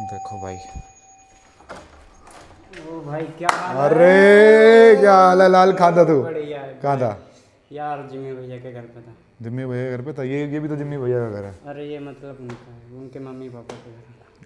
देखो भाई। ओ भाई क्या हाल है? अरे क्या हाल है लाल, कहाँ था तू? बढ़िया है कहाँ भाई। था? यार जिम्मी भैया के घर पे था। जिम्मी भैया के घर पे था? ये भी तो जिम्मी भैया का घर है। अरे ये मतलब उनका है, उनके मम्मी पापा के घर।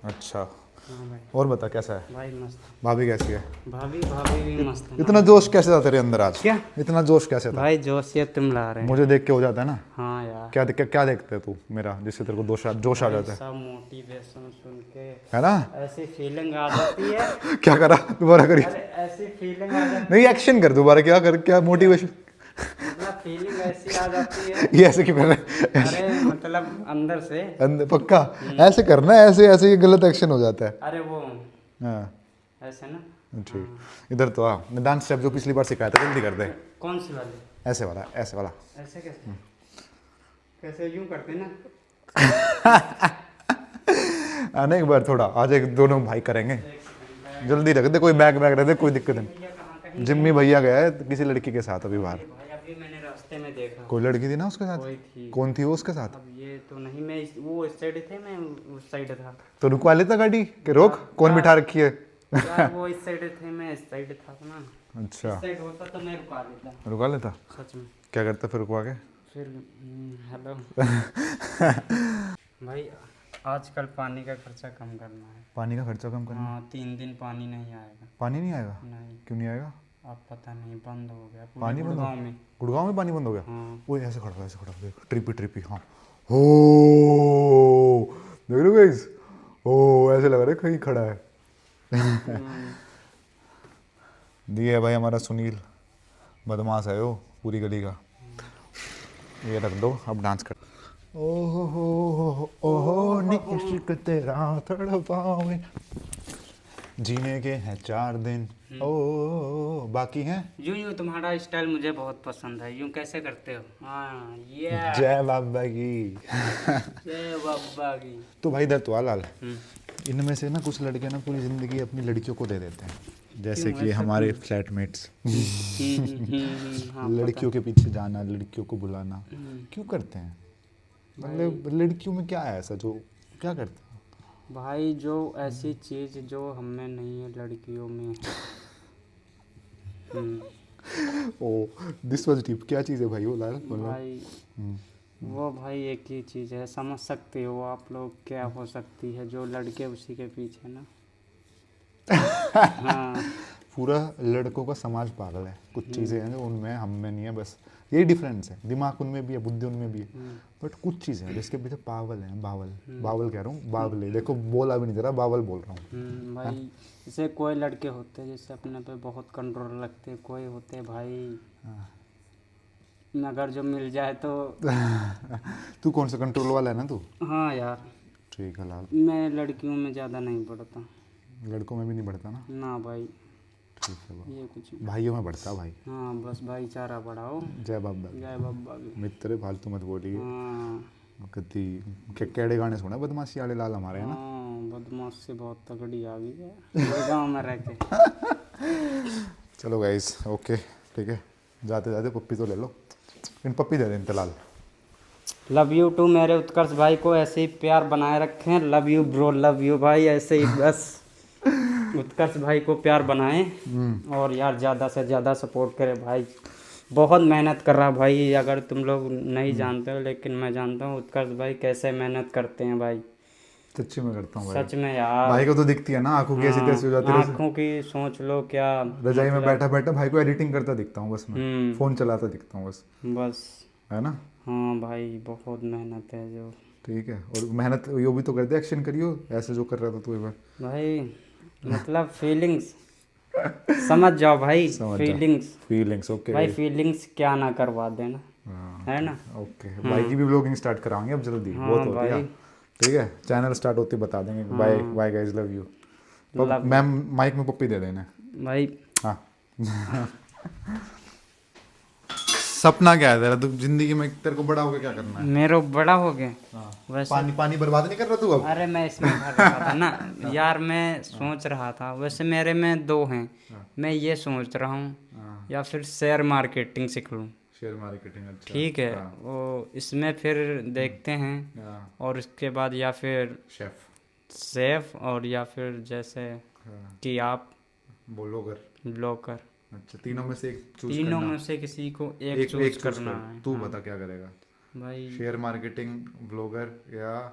अच्छा। हाँ भाई। और बता कैसा है? भाई मस्त है। भाभी कैसी है? भाभी भाभी भी मस्त है ना इतना भाई। जोश कैसे था तेरे अंदर आज? क्या? इतना जोश कैसे था? भाई जोश ये तुम ला रहे हैं। मुझे देख के हो जाता है ना। हाँ यार। क्या देखते है तू मेरा जिससे तेरे को जोश आ भाई जाता है? सब मोटिवेशन सुन के है ना? ऐसी फीलिंग आ जाती है। क्या करा? दोबारा करिए। अरे ऐसी फीलिंग आ जाती नहीं, एक्शन कर दोबारा। क्या मोटिवेशन? मतलब फीलिंग ऐसी आ जाती है। ये ऐसे क्यों कर रहे हैं? अरे मतलब अंदर से। पक्का ऐसे करना है? ऐसे ऐसे ये गलत एक्शन हो जाता है। अरे वो हाँ ऐसे ना। ठीक। इधर तो आ, डांस स्टेप जो पिछली बार सिखाया था जल्दी कर दे। कौन सी वाली? ऐसे वाला, ऐसे वाला। ऐसे कैसे? कैसे यूं करते ना? आने एक बार थोड़ा आज एक दोनों भाई करेंगे। जल्दी रख दे, कोई बैग बैग रख दे, कोई दिक्कत नहीं। भैया कहाँ कहीं जिम्मी भैया गया है किसी लड़की के साथ अभी बाहर। भाई अभी मैंने रास्ते में देखा। कोई लड़की थी ना उसके साथ? कोई थी। कौन थी वो उसके साथ? अब ये तो नहीं, मैं वो इस साइड थे, मैं उस साइड था। तो रुकवा लेता गाड़ी कि रोक, कौन बिठा रखी है? यार वो इस साइड थे, मैं इस साइड था ना। अच्छा, इस साइड होता तो मैं रुका लेता। रुका लेता। सच में। क्या करता फिर रुकवा के? फिर हेलो। भाई आजकल पानी का खर्चा कम करना है। पानी का खर्चा कम करना? हाँ 3 दिन पानी नहीं आएगा। पानी नहीं आएगा? नहीं। क्यों नहीं आएगा? अब पता नहीं, बंद हो गया पूरे पानी बंद हो गुड़गांव में। गुड़गांव में पानी बंद हो गया? हाँ। वो ऐसे खड़ा हुआ, ऐसे खड़ा हुआ, देख ट्रिपी ट्रिपी। हाँ हो, देख रहे हो गाइस? ओ ऐसे लग रहा है कहीं खड़ा है। दिया भाई हमारा सुनील, बदमाश है वो पूरी गली का। ये रख दो, अब डांस कर। ओहो निश्क तेरा तड़पावे, जीने के हैं 4 दिन ओ बाकी हैं। यूं यूं तुम्हारा स्टाइल मुझे बहुत पसंद है। यूं कैसे करते हो? हाँ ये जय बाबा की। जय बाबा की। तो भाई इधर तो आ लाल, इनमें से ना कुछ लड़के ना पूरी ज़िंदगी अपनी लड़कियों को दे देते हैं, जैसे क्यों कि ऐसा हमारे क्यों? फ्लैटमेट्स। हाँ लड़कियों के पीछे जाना, लड़कियों को बुलाना क्यों करते हैं? मतलब लड़कियों में क्या है ऐसा जो क्या करते हैं? भाई जो ऐसी चीज जो हमें नहीं है लड़कियों में है। ओ दिस वाज डीप। क्या चीज़ है भाई वो लाल बोलो? भाई वो भाई एक ही चीज़ है, समझ सकते हो आप लोग क्या हो सकती है जो लड़के उसी के पीछे ना। हाँ पूरा लड़कों का समाज पागल है। कुछ चीज़ें हैं जो उनमें हम में नहीं है, बस यही डिफरेंस है। दिमाग उनमें भी है, बुद्धि उनमें भी है, बट कुछ चीज़ें हैं जिसके पीछे पागल हैं। बावल बावल कह रहा हूँ, बावले। देखो बोला भी नहीं जरा, बावल बोल रहा हूँ। भाई जैसे कोई लड़के होते हैं जैसे अपने पे बहुत कंट्रोल रखते हैं, कोई होते हैं भाई अगर जो मिल जाए तो। तू कौन सा कंट्रोल वाला है ना तू? हाँ यार ठीक है लाल। मैं लड़कियों में ज़्यादा नहीं पढ़ता लड़कों में भी नहीं बढ़ता ना? ना भाई। ठीक है भाई। ये कुछ भाइयों में बढ़ता भाई। हाँ बस भाईचारा बढ़ाओ। जय बाबा की। जय बाबा की। मित्र फालतू मत बोलिए। हाँ कति केड़े गाने सुने बदमाशी वाले लाल हमारे, है ना? हाँ बदमाश से बहुत तगड़ी आ गई है गाँव में रह के। चलो गाइस ओके ठीक है, जाते जाते पप्पी तो ले लो। इन पप्पी दे दें लाल। लव यू टू मेरे उत्कर्ष भाई को ऐसे ही प्यार बनाए रखें। Love you bro, love you भाई, ऐसे ही बस उत्कर्ष भाई को प्यार बनाएं और यार ज़्यादा से ज़्यादा सपोर्ट करें भाई। बहुत मेहनत कर रहा भाई, अगर तुम लोग नहीं जानते हो लेकिन मैं जानता हूँ उत्कर्ष भाई कैसे मेहनत करते हैं भाई। सच्ची में करता हूँ भाई। सच में यार। भाई को तो दिखती है ना, आंखों की ऐसी तैसी हो जाती है। आँखों की सोच लो क्या। रजाई में बैठा बैठा भाई को एडिटिंग करता दिखता हूँ बस मैं, हम्म फोन चलाता दिखता हूँ बस, बस। है ना? हाँ भाई बहुत मेहनत है जो। ठीक है, और मेहनत यो भी तो कर दे, एक्शन करियो ऐसे जो कर रहा था तू एक बार। भाई मतलब फीलिंग्स समझ जाओ भाई। समझ जा। फीलिंग्स फीलिंग्स ओके भाई, फीलिंग्स क्या ना करवा देना, है ना? ओके। भाई की भी व्लॉगिंग स्टार्ट कराएंगे अब जल्दी, बहुत हो गया। भाई ठीक है, चैनल स्टार्ट होते बता देंगे। Bye bye guys, love you. Ma'am mic में पप्पी दे देना भाई। हाँ। सपना क्या है तेरा? तू जिंदगी में तेरे को बड़ा होकर क्या करना है? मेरा बड़ा हो गया हाँ। वैसे। पानी पानी बर्बाद नहीं कर रहा तू अब? अरे मैं इसमें भर रहा था ना यार, मैं सोच रहा था वैसे मेरे में 2 हैं। मैं ये सोच रहा हूँ या फिर शेयर मार्केटिंग सीख लूँ। शेयर मार्केटिंग, अच्छा ठीक है वो इसमें फिर देखते हैं। हाँ। और उसके बाद या फिर शेफ सेफ और या फिर जैसे कि आप ब्लॉगर। ब्लॉगर, अच्छा, तीनों में से एक चूज तीनों करना। में से किसी को एक एक चूज चूज करना कर। है। तू हाँ। बता क्या करेगा, भाई शेयर मार्केटिंग, ब्लॉगर या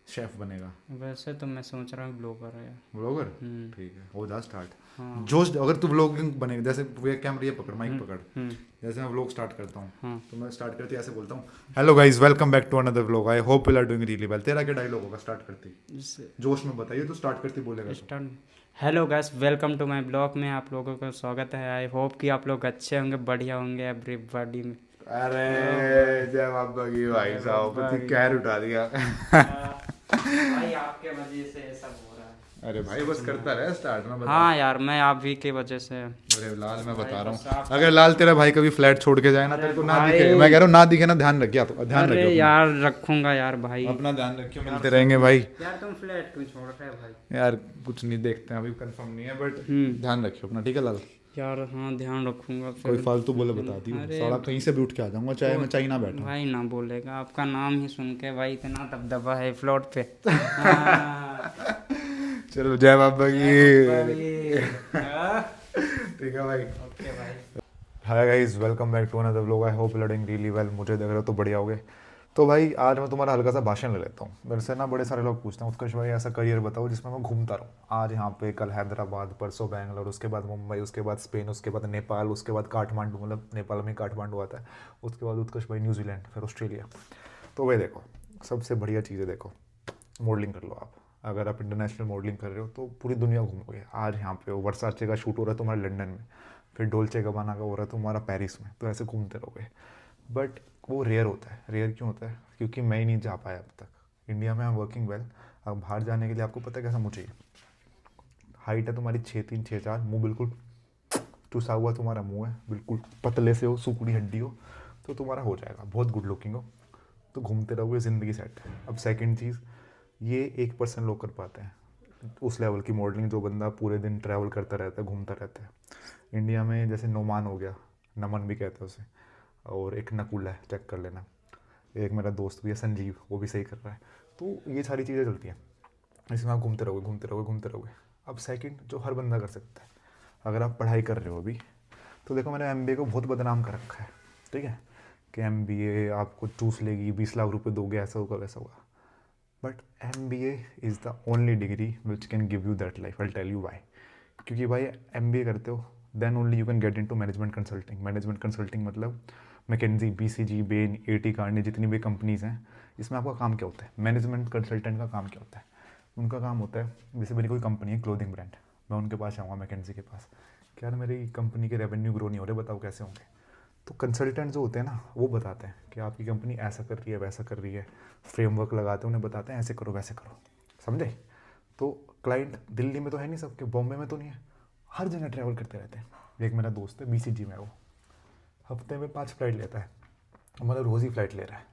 शेफ बनेगा? वैसे तो मैं सोच रहा हूँ ब्लॉगर है। ब्लॉगर, हम्म। ठीक है, हो जा स्टार्ट। हाँ। जोश, अगर तू ब्लॉगिंग बनेगा, जैसे वे कैमरा ये पकड़, माइक पकड़, हम्म। जैसे मैं व्लॉग स्टार्ट करता हूँ हाँ। तो मैं स्टार्ट करते ही ऐसे बोलता हूँ, hello guys, welcome back to another vlog, I hope you are doing really well. तेरा क्या डायलॉग होगा स्टार्ट करते ही? इससे जोश में बताइए, तो स्टार्ट करते ही बोलेगा तो। Start. Hello guys, welcome to my blog में आप लोगों का स्वागत है। आई होप कि आप लोग अच्छे होंगे, बढ़िया होंगे एवरीबॉडी में। अरे जय बाबा की भाई साहब, बाबा पति की। कैर उठा दिया। भाई आपके वजह से ये सब हो रहा है। अरे भाई बस करता रहे स्टार्ट में, बता। हाँ यार, मैं आप भी की वजह से। अरे लाल, मैं बता भाई रहा बस हूँ, आप- अगर लाल तेरा भाई कभी फ्लैट छोड़ के जाए ना, अरे तेरे को ना भाई। दिखे, मैं कह रहा हूँ ना दिखे ना, ध्यान रखिए, तो ध्यान अरे रखिए यार रखूंगा यार भाई। अपना ध्यान रखियो, मिलते रहेंगे भाई। यार तुम फ्लैट क्यों छोड़ रहे हो भाई? यार कुछ नहीं, देखते हैं, अभी कंफर्म नहीं है, बट ध्यान रखियो अपना, ठीक है लाल? यार हाँ ध्यान रखूंगा। कोई फालतू बोले बता दियो, अरे साला कहीं से भी उठ के आ जाऊंगा, चाहे मैं चाइना बैठा हूँ। भाई ना बोलेगा, आपका नाम ही सुन के भाई इतना दबदबा है फ्लोट पे। हाँ। चलो जय बाबा की। हाँ। ठीक है भाई। ओके भाई। Hi guys, welcome back to another vlog, I hope you are doing really well. मुझे देख रहे हो तो बढ़िया होगे। तो भाई आज मैं तुम्हारा हल्का सा भाषण ले लेता हूँ। मेरे से ना बड़े सारे लोग पूछते हैं, उत्कर्ष भाई ऐसा करियर बताओ जिसमें मैं घूमता रहूँ, आज यहाँ पे, कल हैदराबाद, परसों बैंगलोर, उसके बाद मुंबई, उसके बाद स्पेन, उसके बाद नेपाल, उसके बाद काठमांडू, मतलब नेपाल में काठमांडू आता है, उसके बाद उत्कर्ष भाई न्यूजीलैंड, फिर ऑस्ट्रेलिया। तो भाई देखो, सबसे बढ़िया चीज़ है, देखो मॉडलिंग कर लो आप। अगर आप इंटरनेशनल मॉडलिंग कर रहे हो तो पूरी दुनिया घूमोगे। आज यहाँ पे वर्साचे का शूट हो रहा है तुम्हारे लंदन में, फिर डोल्चे गबाना का हो रहा है तुम्हारा पेरिस में, तो ऐसे घूमते रहोगे। बट वो रेयर होता है। रेयर क्यों होता है? क्योंकि मैं ही नहीं जा पाया अब तक। इंडिया में आई एम वर्किंग वेल। अब बाहर जाने के लिए आपको पता है कैसा मुझे चाहिए? हाइट है तुम्हारी 6'3", 6'4", मुँह बिल्कुल चुसा हुआ तुम्हारा मुँह है, बिल्कुल पतले से हो, सुकड़ी हड्डी हो, तो तुम्हारा हो जाएगा। बहुत गुड लुकिंग हो तो घूमते रहोगे, ज़िंदगी सेट है। अब सेकंड चीज़, ये 1% लोग कर पाते हैं उस लेवल की मॉडलिंग, जो बंदा पूरे दिन ट्रैवल करता रहता है, घूमता रहता है। इंडिया में जैसे नोमान हो गया, नमन भी कहते हैं उसे, और एक नकुल है, चेक कर लेना, एक मेरा दोस्त भी है संजीव, वो भी सही कर रहा है। तो ये सारी चीज़ें चलती हैं, इसमें आप घूमते रहोगे, घूमते रहोगे, घूमते रहोगे। अब सेकंड जो हर बंदा कर सकता है, अगर आप पढ़ाई कर रहे हो अभी, तो देखो मैंने MBA को बहुत बदनाम कर रखा है, ठीक है, कि MBA आपको चूस लेगी, 20 लाख रुपए दोगे, ऐसा होगा वैसा होगा। But MBA is the only degree which can give you that life. I tell you why. क्योंकि भाई MBA करते हो then only you can get into management consulting. Management consulting मतलब McKinsey, BCG, Bain, AT Kearney, जितनी भी companies हैं, इसमें आपका काम क्या होता है? मैनेजमेंट कंसल्टेंट का काम क्या होता है? उनका काम होता है, जैसे मेरी कोई कंपनी है, क्लोथिंग ब्रांड, मैं उनके पास जाऊँगा, मैकेंजी के पास, क्या मेरी कंपनी के रेवेन्यू ग्रो नहीं हो रहे, बताओ कैसे होंगे? तो कंसल्टेंट जो होते हैं ना, वो बताते हैं कि आपकी कंपनी ऐसा कर रही है, वैसा कर रही है, फ्रेमवर्क लगाते हैं, उन्हें बताते हैं ऐसे करो, वैसे करो, समझे? तो क्लाइंट दिल्ली में तो है नहीं सबके, बॉम्बे में तो नहीं है, हर जगह ट्रैवल करते रहते हैं। एक मेरा दोस्त है BCG में, वो हफ्ते में 5 फ्लाइट लेता है, मतलब रोज़ ही फ्लाइट ले रहा है।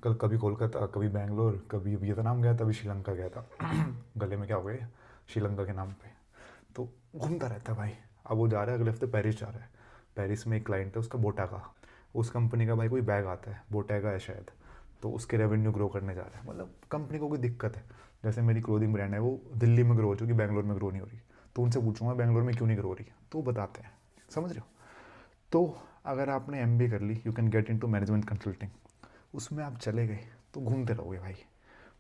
कल कभी कोलकाता, कभी बैंगलोर, कभी वियतनाम गया था, अभी श्रीलंका गया था। गले में क्या हो गया श्रीलंका के नाम पे, तो घूमता रहता है भाई। अब वो जा रहा है, अगले हफ्ते पेरिस जा रहा है। पेरिस में एक क्लाइंट है उसका, बोटा का, उस कंपनी का भाई कोई बैग आता है, बोटेगा है शायद, तो उसके रेवेन्यू ग्रो करने जा रहा है। मतलब कंपनी को कोई दिक्कत है, जैसे मेरी क्लोथिंग ब्रांड है, वो दिल्ली में ग्रो हो चुकी, बैंगलोर में ग्रो नहीं हो रही, तो उनसे पूछूंगा बैंगलोर में क्यों नहीं ग्रो हो रही, तो बताते हैं, समझ रहे हो? तो अगर आपने MBA कर ली, you can get into management consulting, उसमें आप चले गए तो घूमते रहोगे भाई।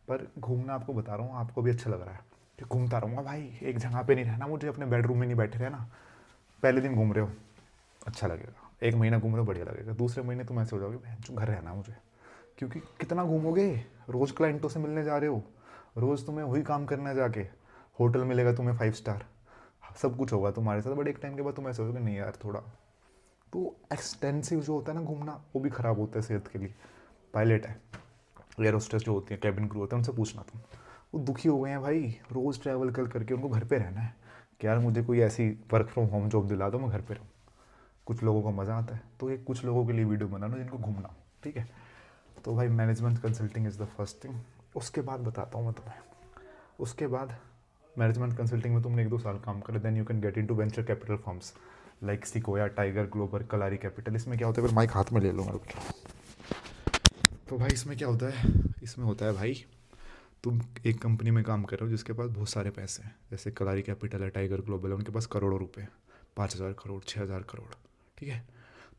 पर घूमना, आपको बता रहा हूँ, आपको भी अच्छा लग रहा है कि घूमता रहूँगा भाई, एक जगह पे नहीं रहना मुझे, अपने बेडरूम में नहीं बैठे रहना। पहले दिन घूम रहे हो अच्छा लगेगा, 1 महीना घूम रहे हो बढ़िया लगेगा, दूसरे महीने तुम ऐसे हो जाओगे जो घर रहना मुझे, क्योंकि कितना घूमोगे, रोज़ क्लाइंटों से मिलने जा रहे हो, रोज़ तुम्हें वही काम करना है, जाके होटल मिलेगा तुम्हें 5 स्टार, सब कुछ होगा तुम्हारे साथ, बट एक टाइम के बाद तुम ऐसे हो जाओगे नहीं यार थोड़ा, तो एक्सटेंसिव जो होता है ना घूमना, वो भी ख़राब होता है सेहत के लिए। पायलट है, एयर होस्टेस जो होती है, कैबिन क्रू होता है, उनसे पूछना तुम, वो दुखी हो गए हैं भाई, रोज़ ट्रैवल कर करके उनको घर पे रहना है कि यार मुझे कोई ऐसी वर्क फ्रॉम होम जॉब दिला दो, मैं घर पे रहूँ। कुछ लोगों को मज़ा आता है, तो ये कुछ लोगों के लिए वीडियो बनाना जिनको घूमना हो, ठीक है? तो भाई management consulting is the first thing. उसके बाद बताता हूँ मैं तुम्हें, उसके बाद मैनेजमेंट कंसल्टिंग में तुमने 1-2 साल काम करे, then you can get into venture capital firms like Sequoia, Tiger Global, Kalaari capital. इसमें क्या होता है, फिर माइक हाथ में ले लूँगा, रुक जाओ। तो भाई इसमें क्या होता है, इसमें होता है भाई, तुम एक कंपनी में काम कर रहे हो जिसके पास बहुत सारे पैसे हैं, जैसे कलारी कैपिटल है, टाइगर ग्लोबल है, उनके पास करोड़ों रुपए हैं, 5,000 करोड़, 6,000 करोड़, ठीक है।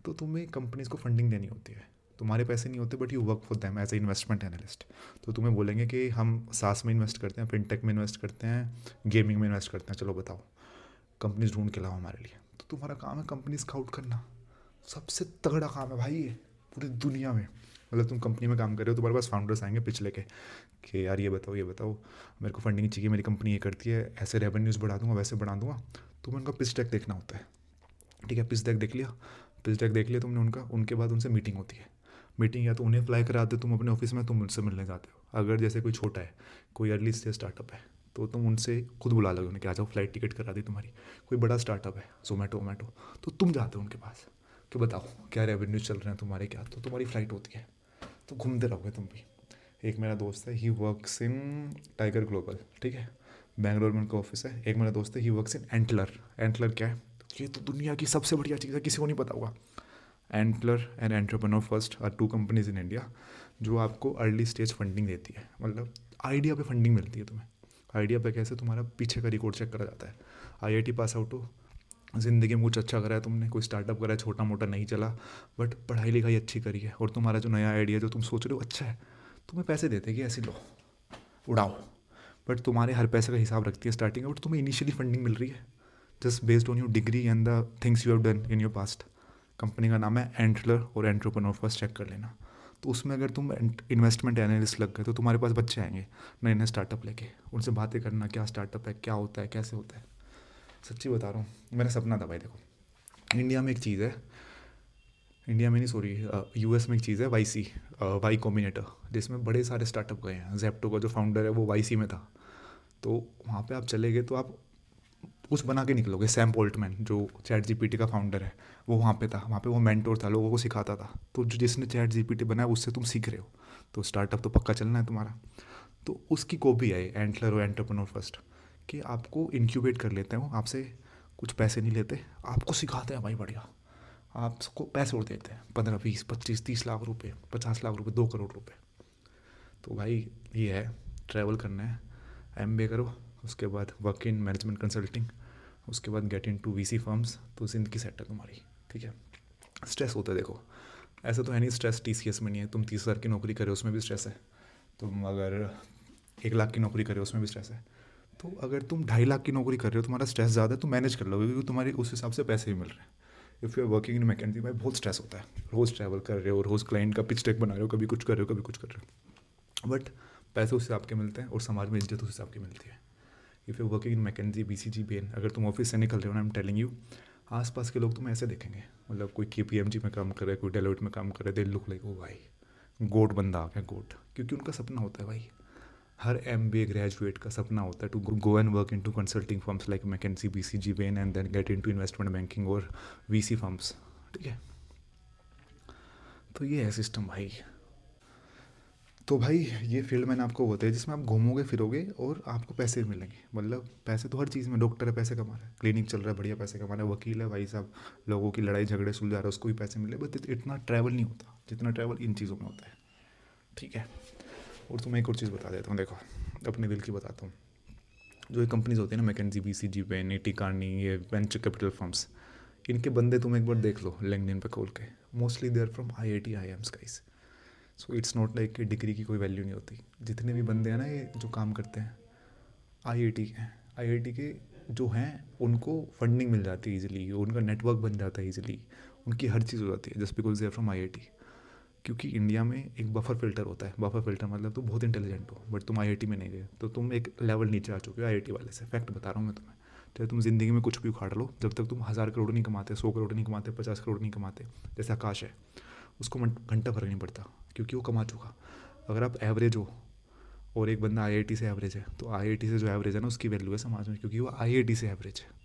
तो तुम्हें कंपनीज को फंडिंग देनी होती है, तुम्हारे पैसे नहीं होते, but you work for them as a investment analyst. तो तुम्हें बोलेंगे कि हम सास में इन्वेस्ट करते हैं, फिनटेक में इन्वेस्ट करते हैं, गेमिंग में इन्वेस्ट करते हैं, चलो बताओ कंपनीज ढूंढ के लाओ हमारे लिए। तो तुम्हारा काम है कंपनी स्काउट करना, सबसे तगड़ा काम है भाई ये पूरी दुनिया में। मतलब तुम कंपनी में काम कर रहे हो, तुम्हारे पास फाउंडर्स आएंगे पिछले के कि यार ये बताओ मेरे को फंडिंग चाहिए, मेरी कंपनी ये करती है, ऐसे रेवेन्यूज़ बढ़ा दूंगा, वैसे बढ़ा दूंगा। तुम्हें उनका पिच डेक देखना होता है, ठीक है। पिच डेक देख लिया, पिच डेक देख लिया तुमने उनका, उनके बाद उनसे मीटिंग होती है। मीटिंग या तो उन्हें फ्लाई कराते तुम अपने ऑफिस में, तुम उनसे मिलने जाते हो। अगर जैसे कोई छोटा है, कोई अर्ली स्टेज स्टार्टअप है, तो तुम उनसे खुद बुला लोगे उन्हें कि आ जाओ, फ्लाइट टिकट करा दी तुम्हारी। कोई बड़ा स्टार्टअप है, जोमेटो, तो तुम जाते हो उनके पास कि बताओ क्या रेवेन्यू चल रहे हैं तुम्हारे, क्या, तो तुम्हारी फ़्लाइट होती है, तो घूमते रहोगे तुम भी। एक मेरा दोस्त है, he works in tiger global, ठीक है, बैंगलोर में उनका ऑफिस है। एक मेरा दोस्त है, he works in antler. Antler क्या है? ये तो दुनिया की सबसे बढ़िया चीज़ है, किसी को नहीं पता होगा। Antler and entrepreneur first are 2 companies in India जो आपको अर्ली स्टेज फंडिंग देती है। मतलब आइडिया पे फंडिंग मिलती है तुम्हें। आइडिया पे कैसे? तुम्हारा पीछे का रिकॉर्ड चेक करा जाता है। आईआईटी पास आउट हो, ज़िंदगी में कुछ अच्छा करा है तुमने, कोई स्टार्टअप करा है, छोटा मोटा नहीं चला, बट पढ़ाई लिखाई अच्छी करी है, और तुम्हारा जो नया आइडिया जो तुम सोच रहे हो अच्छा है, तुम्हें पैसे देते कि ऐसे लो उड़ाओ। बट तुम्हारे हर पैसे का हिसाब रखती है स्टार्टिंग में, बट तुम्हें इनिशियली फंडिंग मिल रही है just based on your degree and the things you have done in your past. Company का नाम है एंटलर और एंटरप्रेन्योर फर्स्ट, चेक कर लेना। तो उसमें अगर तुम इन्वेस्टमेंट एनालिस्ट लग गए तो तुम्हारे पास बच्चे आएंगे नए नए स्टार्टअप लेके, उनसे बातें करना, क्या स्टार्टअप है, क्या होता है, कैसे होता है। सच्ची बता रहा हूँ, मेरा सपना था भाई। देखो इंडिया में एक चीज़ है, इंडिया में नहीं सॉरी, यूएस में एक चीज़ है वाईसी, वाई कॉम्बिनेटर, जिसमें बड़े सारे स्टार्टअप गए हैं। जेप्टो का जो फाउंडर है वो वाईसी में था, तो वहाँ पे आप चले गए तो आप कुछ बना के निकलोगे। सैम पोल्टमैन जो चैट जीपीटी का फाउंडर है वो वहाँ पे था, वहाँ पे वो मेंटोर था, लोगों को सिखाता था। तो जो जिसने चैट जीपीटी बनाया उससे तुम सीख रहे हो, तो स्टार्टअप तो पक्का चलना है तुम्हारा। तो उसकी कॉपी है एंटलर और एंटरप्रेन्योर फर्स्ट, कि आपको इंक्यूबेट कर लेते हैं, वो आपसे कुछ पैसे नहीं लेते, आपको सिखाते हैं भाई बढ़िया, आपको पैसे उड़ देते हैं 15, 20, 25, 30 लाख रुपए, 50 लाख रुपए, 2 करोड़ रुपए। तो भाई ये है, ट्रैवल करना है, एमबीए करो, उसके बाद वर्क इन मैनेजमेंट कंसल्टिंग, उसके बाद get in to VC firms, तो ज़िंदगी सेट है तुम्हारी, ठीक है। स्ट्रेस होता है देखो, ऐसा तो है नहीं स्ट्रेस टीसीएस में नहीं है। तुम 30,000 की नौकरी करे उसमें भी स्ट्रेस है, तुम अगर 1 लाख की नौकरी कर रहे हो उसमें भी स्ट्रेस है। तो अगर तुम 2.5 लाख की नौकरी कर रहे हो, तुम्हारा स्ट्रेस ज़्यादा है, तो मैनेज कर लोगे क्योंकि तुम्हारे उस हिसाब से पैसे भी मिल रहे हैं। If you are working in McKinsey भाई बहुत स्ट्रेस होता है, रोज़ ट्रैवल कर रहे हो, रोज़ क्लाइंट का पिच डेक बना रहे हो, कभी कुछ कर रहे हो, कभी कुछ कर रहे हो, बट पैसे उस हिसाब के मिलते हैं और समाज में इज्जत उस हिसाब की मिलती है। If you working in McKinsey, BCG, Bain, अगर तुम ऑफिस से निकल रहे हो ना, आई एम टेलिंग यू, आसपास के लोग तुम्हें ऐसे देखेंगे, मतलब कोई केपीएमजी में काम कर रहा है, कोई डेलोइट में काम कर रहा है, दे लुक लाइक ओ भाई गोट बंदा आ गया, गोट, क्योंकि उनका सपना होता है भाई, हर एमबीए ग्रेजुएट का सपना होता है to go and work in to consulting firms like McKinsey, BCG, Bain, and then get in to investment banking और वीसी फर्म्स, ठीक है। तो ये है सिस्टम भाई। तो भाई ये फील्ड मैंने आपको बताया है जिसमें आप घूमोगे फिरोगे और आपको पैसे भी मिलेंगे। मतलब पैसे तो हर चीज़ में, डॉक्टर है पैसे कमा रहा है, क्लिनिक चल रहा है बढ़िया पैसे कमा रहा है, वकील है भाई साहब लोगों की लड़ाई झगड़े सुलझा रहा है, उसको भी पैसे मिले, बट इतना ट्रैवल नहीं होता जितना ट्रैवल इन चीज़ों में होता है, ठीक है। और तुम्हें एक और चीज़ बता देता हूँ, देखो अपने दिल की बताता हूँ। जो ये कंपनीज होती है ना, McKinsey, BCG, Bain, T Kearney, ये वेंचर कैपिटल फर्म्स, इनके बंदे तुम एक बार देख लो लिंक्डइन पे खोल के, mostly they are from IIT, IIMs guys. So it's not like कि डिग्री की कोई वैल्यू नहीं होती। जितने भी बंदे हैं ना ये जो काम करते हैं आईआईटी के, आईआईटी के जो हैं उनको फंडिंग मिल जाती है ईजिली, उनका नेटवर्क बन जाता है ईजिली, उनकी हर चीज़ हो जाती है just because they are from IIT. क्योंकि इंडिया में एक बफर फिल्टर होता है, बफर फिल्टर मतलब तुम बहुत इंटेलिजेंट हो बट तुम आईआईटी में नहीं गए तो तुम एक लेवल नीचे आ चुके हो आईआईटी वाले से। फैक्ट बता रहा हूँ मैं तुम्हें, चाहे तुम ज़िंदगी में कुछ भी उखाड़ लो, जब तक तुम 1,000 करोड़ नहीं कमाते, 100 करोड़ नहीं कमाते, 50 करोड़ नहीं कमाते, जैसे आकाश है, उसको घंटा फर्क नहीं पड़ता क्योंकि वो कमा चुका। अगर आप एवरेज हो और एक बंदा आईआईटी से एवरेज है, तो आईआईटी से जो एवरेज है ना उसकी वैल्यू है समाज में, क्योंकि वो आईआईटी से एवरेज है।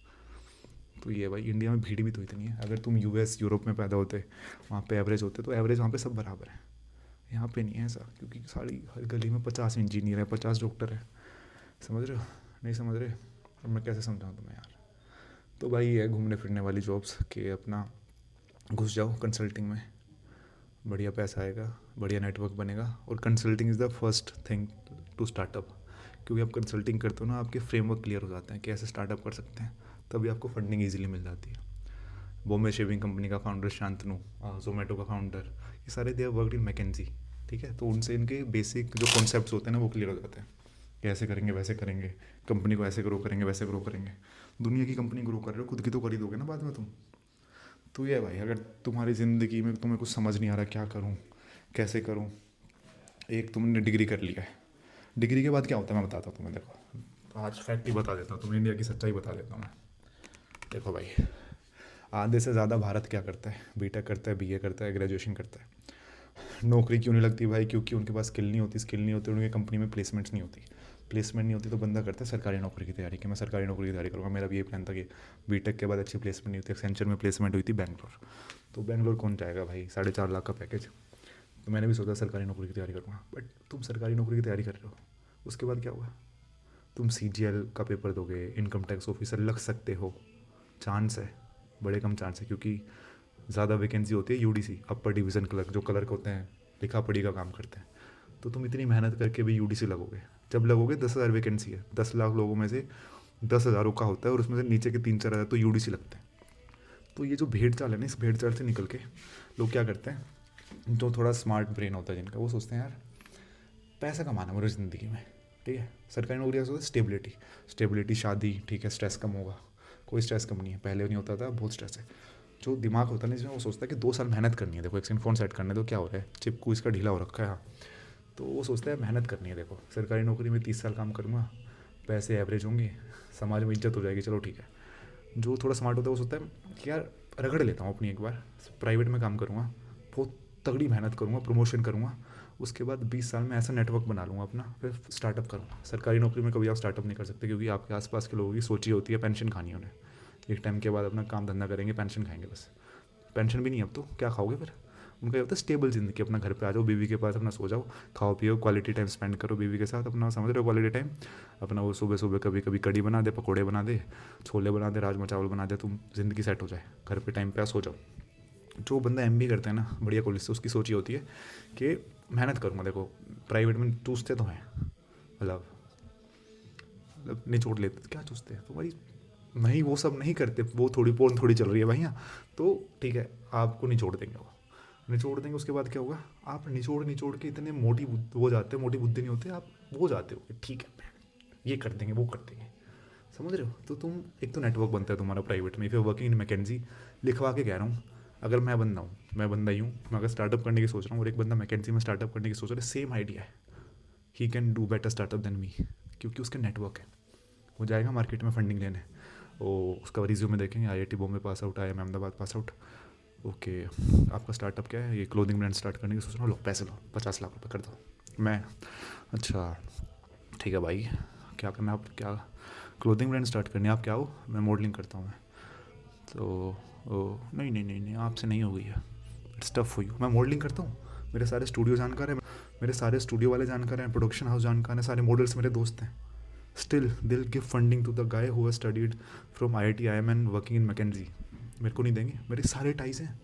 तो ये भाई इंडिया में भीड़ भी तो इतनी है। अगर तुम यूएस यूरोप में पैदा होते, वहाँ पे एवरेज होते, तो एवरेज वहाँ पे सब बराबर है। यहाँ पे नहीं है ऐसा, क्योंकि सारी हर गली में 50 इंजीनियर है, 50 डॉक्टर है। समझ रहे हो? नहीं समझ रहे? अब मैं कैसे समझाऊँ तुम्हें यार। तो भाई ये है घूमने फिरने वाली जॉब्स के, अपना घुस जाओ कंसल्टिंग में, बढ़िया पैसा आएगा, बढ़िया नेटवर्क बनेगा। और consulting is the first thing to startup, क्योंकि आप कंसल्टिंग करते हो ना, आपके फ्रेमवर्क क्लियर हो जाते हैं कि ऐसे स्टार्टअप कर सकते हैं, तभी आपको फंडिंग ईजिली मिल जाती है। बॉम्बे शेविंग कंपनी का फाउंडर शांतनु, जोमेटो का फाउंडर, ये सारे दे वर्कड इन मैकेंजी, ठीक है। तो उनसे इनके बेसिक जो कॉन्सेप्ट्स होते हैं ना वो क्लियर हो जाते हैं कि ऐसे करेंगे वैसे करेंगे, कंपनी को ऐसे ग्रो करेंगे वैसे ग्रो करेंगे। दुनिया की कंपनी ग्रो कर रहे हो, खुद की तो कर ही दोगे ना बाद में तुम। तो ये भाई, अगर तुम्हारी ज़िंदगी में तुम्हें कुछ समझ नहीं आ रहा क्या करूँ कैसे करूँ, एक तुमने डिग्री कर लिया है, डिग्री के बाद क्या होता है मैं बताता हूँ तुम्हें। देखो, तो आज फैक्ट ही बता देता हूँ तुम्हें, इंडिया की सच्चाई बता देता हूँ मैं। देखो भाई, आधे से ज़्यादा भारत क्या करता है, बीटेक करता है, बीए करता है, ग्रेजुएशन करता है। नौकरी क्यों नहीं लगती भाई? क्योंकि उनके पास स्किल नहीं होती, स्किल नहीं होती, उनकी कंपनी में प्लेसमेंट्स नहीं होती। प्लेसमेंट नहीं होती तो बंदा करता है सरकारी नौकरी की तैयारी, कि मैं सरकारी नौकरी की तैयारी करूँगा। मेरा भी ये प्लान था कि बीटेक के बाद अच्छी प्लेसमेंट नहीं होती। एक्सेंचर में प्लेसमेंट हुई थी बैंगलोर, तो बैंगलोर कौन जाएगा भाई, 4.5 लाख का पैकेज। तो मैंने भी सोचा सरकारी नौकरी की तैयारी करूँगा। बट तुम सरकारी नौकरी की तैयारी कर रहे हो, उसके बाद क्या हुआ? तुम CGL का पेपर दोगे, इनकम टैक्स ऑफिसर लग सकते हो, चांस है, बड़े कम चांस है, क्योंकि ज़्यादा वैकेंसी होती है UDC, अपर डिवीज़न क्लर्क, जो क्लर्क होते हैं, लिखा पढ़ी का काम करते हैं। तो तुम इतनी मेहनत करके भी UDC लगोगे, जब लगोगे 10,000 वैकेंसी है, 10 लाख लोगों में से 10,000 का होता है, और उसमें से नीचे के 3-4 हज़ार तो UDC लगते हैं। तो ये जो भेड़ चाल है ना, इस भेड़ चाल से निकल के लोग क्या करते हैं, जो थोड़ा स्मार्ट ब्रेन होता है जिनका, वो सोचते हैं यार पैसा कमाना मेरी ज़िंदगी में, ठीक है। सरकारी नौकरी का सोचते स्टेबिलिटी, स्टेबिलिटी, शादी, ठीक है, स्ट्रेस कम होगा। कोई स्ट्रेस कम नहीं है, पहले नहीं होता था, बहुत स्ट्रेस है। जो दिमाग होता है ना, इसमें वो सोचता है कि 2 साल मेहनत करनी है। देखो, एक फ़ोन सेट करने, तो क्या हो रहा है, चिपकू इसका ढीला हो रखा है, हाँ। तो वो सोचता है मेहनत करनी है। देखो, सरकारी नौकरी में 30 साल काम करूँगा, पैसे एवरेज होंगे, समाज में इज्जत हो जाएगी, चलो ठीक है। जो थोड़ा स्मार्ट होता है वो सोचता है कि यार रगड़ लेता हूँ अपनी एक बार, प्राइवेट में काम करूँगा, बहुत तगड़ी मेहनत करूँगा, प्रमोशन करूँगा, उसके बाद 20 साल में ऐसा नेटवर्क बना लूँगा अपना, फिर स्टार्टअप करूँगा। सरकारी नौकरी में कभी आप स्टार्टअप नहीं कर सकते, क्योंकि आपके आसपास के लोगों की सोच ही होती है पेंशन खानी है उन्हें। एक टाइम के बाद अपना काम धंधा करेंगे, पेंशन खाएंगे बस। पेंशन भी नहीं, अब तो क्या खाओगे फिर? उनका ये होता है स्टेबल ज़िंदगी, अपना घर पे आ जाओ, बीवी के पास अपना सो जाओ, खाओ पियो, क्वालिटी टाइम स्पेंड करो बीवी के साथ अपना, समझ रहे हो क्वालिटी टाइम अपना। वो सुबह सुबह कभी कभी कड़ी बना दे, पकौड़े बना दे, छोले बना दे, राजमा चावल बना दे, तुम ज़िंदगी सेट हो जाए, घर पे टाइम पे आ, सो जाओ। जो बंदा MBA करता है ना बढ़िया कॉलेज से, उसकी सोच ये होती है कि मेहनत करूँगा। देखो, प्राइवेट में चूसते तो हैं, मतलब निचोड़ लेते, क्या चूसते हैं तुम्हारी, नहीं वो सब नहीं करते, वो थोड़ी पोर्न थोड़ी चल रही है भैया, तो ठीक है आपको निचोड़ देंगे, वो निचोड़ देंगे। उसके बाद क्या होगा, आप निचोड़ के इतने मोटी हो जाते हैं, मोटी बुद्धि नहीं होते आप, वो जाते हो कि ठीक है ये कर देंगे वो कर देंगे, समझ रहे हो। तो तुम एक तो नेटवर्क बनता है तुम्हारा प्राइवेट में। If you working in McKinsey, लिखवा के कह रहा हूँ, अगर मैं बंदा ही हूँ, मैं अगर स्टार्टअप करने की सोच रहा हूँ और एक बंदा मैकेंजी में स्टार्टअप करने की सोच रहा है, सेम आइडिया है, he can do better startup than me, क्योंकि उसके नेटवर्क है। वो जाएगा मार्केट में फंडिंग लेने, वो उसका रिज्यूमे देखेंगे, IIT Bombay pass out, IIM Ahmedabad pass out, okay आपका स्टार्टअप क्या है, ये क्लोथिंग ब्रांड स्टार्ट करने की सोच रहा हूँ, लो पैसे लो, 50 लाख रुपये कर दो। मैं, अच्छा ठीक है भाई, क्या करना है आप, क्या क्लोथिंग ब्रांड स्टार्ट करनी है, आप क्या हो? मैं मॉडलिंग करता हूँ मैं। तो नहीं नहीं नहीं नहीं, आपसे नहीं हो गई है, इट्स टफ फॉर यू। मैं मॉडलिंग करता हूँ, मेरे सारे स्टूडियो जानकार हैं, मेरे सारे स्टूडियो वाले जानकार हैं, प्रोडक्शन हाउस जानकार हैं, सारे मॉडल्स मेरे दोस्त हैं। Still they'll give funding to the guy who has studied from IIT IIM and working in McKinsey. मेरे को नहीं देंगे, मेरे सारे टाइज हैं,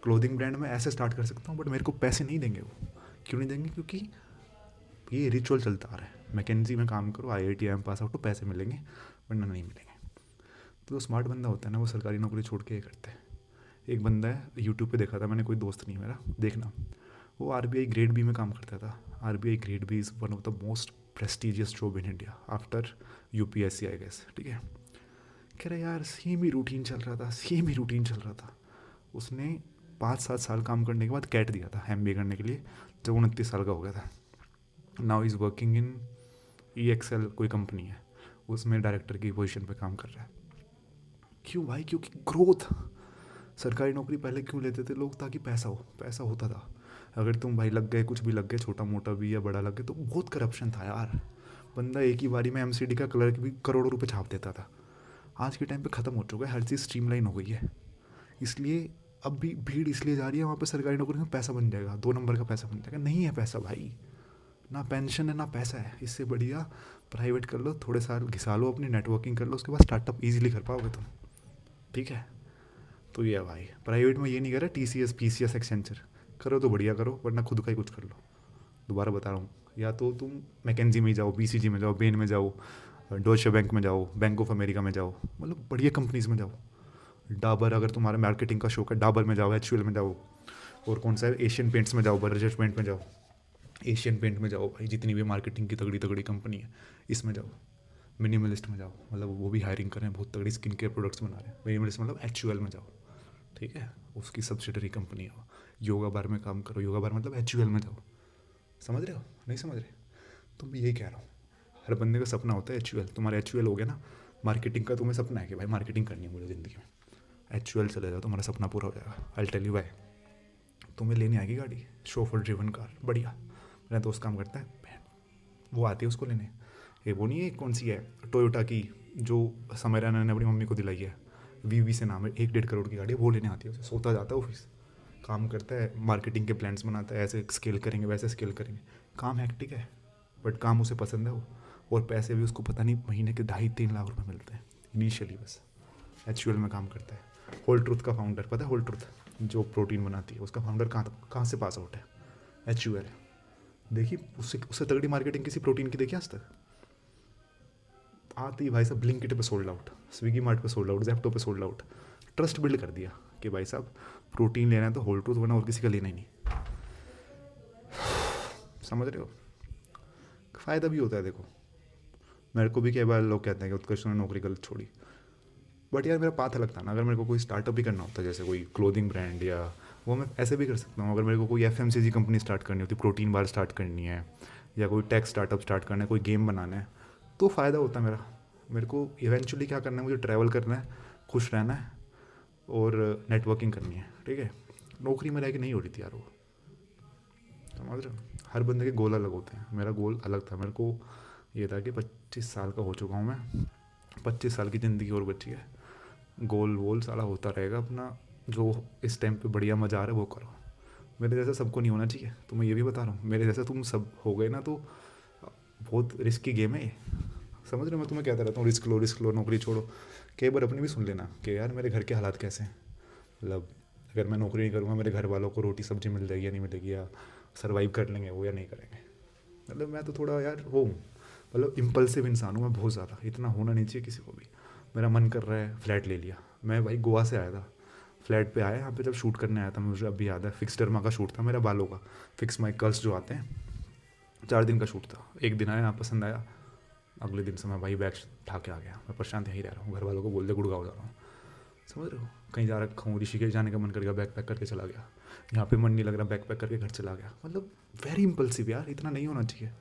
क्लोथिंग ब्रांड में ऐसे स्टार्ट कर सकता हूँ, बट मेरे को पैसे नहीं देंगे वो। क्यों नहीं देंगे? क्योंकि ये रिचुअल चलता आ रहा है, मैकेंजी में काम करो, IIT IIM पास आउट, तो पैसे मिलेंगे, वरना नहीं मिलेंगे। तो जो स्मार्ट बंदा होता है ना, वो सरकारी नौकरी छोड़ के ये करता है। एक बंदा है, यूट्यूब पे देखा था मैंने, कोई दोस्त नहीं मेरा, देखना, वो RBI ग्रेड B में काम करता था। RBI grade B is one of the most prestigious job in India after UPSC I guess, ठीक है। कह रहे यार सेम ही रूटीन चल रहा था। उसने 5-7 साल काम करने के बाद कैट दिया था MBA करने के लिए, जब 29 साल का हो गया था। Now is working in EXL कोई कंपनी है, उसमें डायरेक्टर की पोजीशन पे काम कर रहा है। क्यों भाई? क्योंकि ग्रोथ। सरकारी नौकरी पहले क्यों लेते थे लोग? ताकि पैसा होता था। अगर तुम भाई लग गए, कुछ भी लग गए, छोटा मोटा भी या बड़ा लग गए, तो बहुत करप्शन था यार। बंदा एक ही बारी में MCD का क्लर्क भी करोड़ों रुपए छाप देता था। आज के टाइम पे ख़त्म हो चुका है, हर चीज़ स्ट्रीमलाइन हो गई है। इसलिए अब भी भीड़ इसलिए जा रही है वहाँ पे, सरकारी नौकरी में पैसा बन जाएगा, 2 नंबर का पैसा बन जाएगा। नहीं है पैसा भाई, ना पेंशन है ना पैसा है। इससे बढ़िया प्राइवेट कर लो, थोड़े साल घिसा लो, अपनी नेटवर्किंग कर लो, उसके बाद स्टार्टअप ईजिली कर पाओगे तुम, ठीक है। तो ये है भाई, प्राइवेट में ये नहीं कर रहा TCS PCS एक्सेंचर, करो तो बढ़िया करो, वरना खुद का ही कुछ कर लो। दोबारा बता रहा हूँ, या तो तुम मैकेंजी में जाओ, BCG में जाओ, बेन में जाओ, डॉइचे बैंक में जाओ, बैंक ऑफ अमेरिका में जाओ, मतलब बढ़िया कंपनीज में जाओ। डाबर, अगर तुम्हारा मार्केटिंग का शौक है, डाबर में जाओ, HUL में जाओ, और कौन सा है, एशियन पेंट्स में जाओ, बजाज पेंट में जाओ, एशियन पेंट में जाओ भाई, जितनी भी मार्केटिंग की तगड़ी तगड़ी कंपनी है इसमें जाओ। मिनिमलिस्ट में जाओ, मतलब वो भी हायरिंग कर रहे हैं, बहुत तगड़ी स्किन केयर प्रोडक्ट्स बना रहे हैं। मिनिमलिस्ट मतलब HUL में जाओ, ठीक है, उसकी सब्सिडरी कंपनी है वो। योगा बार में काम करो, योगा बार मतलब HUL में जाओ। समझ रहे हो, नहीं समझ रहे? तो मैं यही कह रहा हूँ, हर बंदे का सपना होता है HUL। तुम्हारा HUL हो गया ना, मार्केटिंग का तुम्हें सपना है कि भाई मार्केटिंग करनी है मुझे ज़िंदगी में, HUL चले जाओ, तुम्हारा सपना पूरा हो जाएगा। आई टेल यू भाई, तुम्हें लेने आएगी गाड़ी, शोफर ड्रिवन कार, बढ़िया। मेरा दोस्त काम करता है, वो आती है उसको लेने। ये वो नहीं है, कौन सी है, टोयोटा की, जो समय रैना ने अपनी मम्मी को दिलाई है, VV से नाम है, 1-1.5 करोड़ की गाड़ी है, वो लेने आती है उसे। सोता जाता है ऑफिस, काम करता है, मार्केटिंग के प्लान्स बनाता है, ऐसे स्केल करेंगे वैसे स्केल करेंगे। काम हैक्टिक है, बट काम उसे पसंद है वो, और पैसे भी उसको पता नहीं महीने के 2.5-3 लाख रुपए मिलते हैं इनिशियली बस। HUL में काम करता है। होल ट्रूथ का फाउंडर, पता है होल ट्रूथ जो प्रोटीन बनाती है, उसका फाउंडर कहाँ से पास आउट है, HUL। देखिए उससे तगड़ी मार्केटिंग किसी प्रोटीन की देखी आज तक? आती भाई साहब, ब्लिंकिट पे सोल्ड आउट, स्विगी मार्ट पे सोल्ड आउट, जेप्टो पे सोल्ड आउट। ट्रस्ट बिल्ड कर दिया कि भाई साहब प्रोटीन लेना है तो होल ट्रूथ, वरना और किसी का लेना ही नहीं। समझ रहे हो? फ़ायदा भी होता है। देखो मेरे को भी कई बार लोग कहते हैं कि उत्कर्ष ने नौकरी गलत छोड़ी, बट यार मेरा पाथ अलग था ना। अगर मेरे को कोई स्टार्टअप भी करना होता, जैसे कोई क्लोथिंग ब्रांड, या वो मैं ऐसे भी कर सकता हूँ। अगर मेरे को कोई FMCG कंपनी स्टार्ट करनी होती, प्रोटीन बार स्टार्ट करनी है, या कोई टेक स्टार्टअप स्टार्ट करना है, कोई गेम बनाना है, तो फ़ायदा होता है मेरा। मेरे को इवेंचुअली क्या करना है, मुझे ट्रैवल करना है, खुश रहना है, और नेटवर्किंग करनी है, ठीक है। नौकरी में रह के नहीं हो रही थी यार वो। समझ रहे हो? हर बंदे के गोल अलग होते हैं, मेरा गोल अलग था। मेरे को ये था कि 25 साल का हो चुका हूँ मैं, 25 साल की ज़िंदगी और बची है, गोल वोल साला होता रहेगा अपना। जो इस टाइम पे बढ़िया मज़ा आ रहा है वो करो। मेरे जैसा सबको नहीं होना चाहिए, तो मैं ये भी बता रहा हूँ, मेरे जैसा तुम सब हो गए ना तो बहुत रिस्की गेम है ये। समझ रहे हो? मैं तुम्हें कहता रहता हूँ रिस्क लो, नौकरी छोड़ो। कई बार अपनी भी सुन लेना कि यार मेरे घर के हालात कैसे हैं, मतलब अगर मैं नौकरी नहीं करूँगा मेरे घर वालों को रोटी सब्जी मिल जाएगी या नहीं मिलेगी, या सर्वाइव कर लेंगे वो या नहीं करेंगे। मतलब मैं तो थोड़ा यार वो हूँ, मतलब इम्पल्सिव इंसान हूँ मैं बहुत ज़्यादा। इतना होना नहीं चाहिए किसी को भी। मेरा मन कर रहा है, फ्लैट ले लिया। मैं भाई गोवा से आया था, फ्लैट पे आया, यहाँ पे जब शूट करने आया था, मुझे अभी याद है, फिक्स डर्मा का शूट था मेरा, बालों का, फिक्स माई कर्ल्स जो आते हैं। 4 दिन का शूट था। एक दिन आया, यहाँ पसंद आया, अगले दिन से मैं भाई बैग उठा के आ गया। मैं प्रशांत यहीं रह रहा हूँ, घर वालों को बोल दे गुड़गांव जा रहा हूँ। समझ रहे हो? कहीं जा रखा हूँ, ऋषिकेश जाने का मन कर गया, बैग पैक करके चला गया। यहाँ पे मन नहीं लग रहा, बैग पैक करके घर चला गया। मतलब वेरी इम्पल्सिव यार, इतना नहीं होना चाहिए।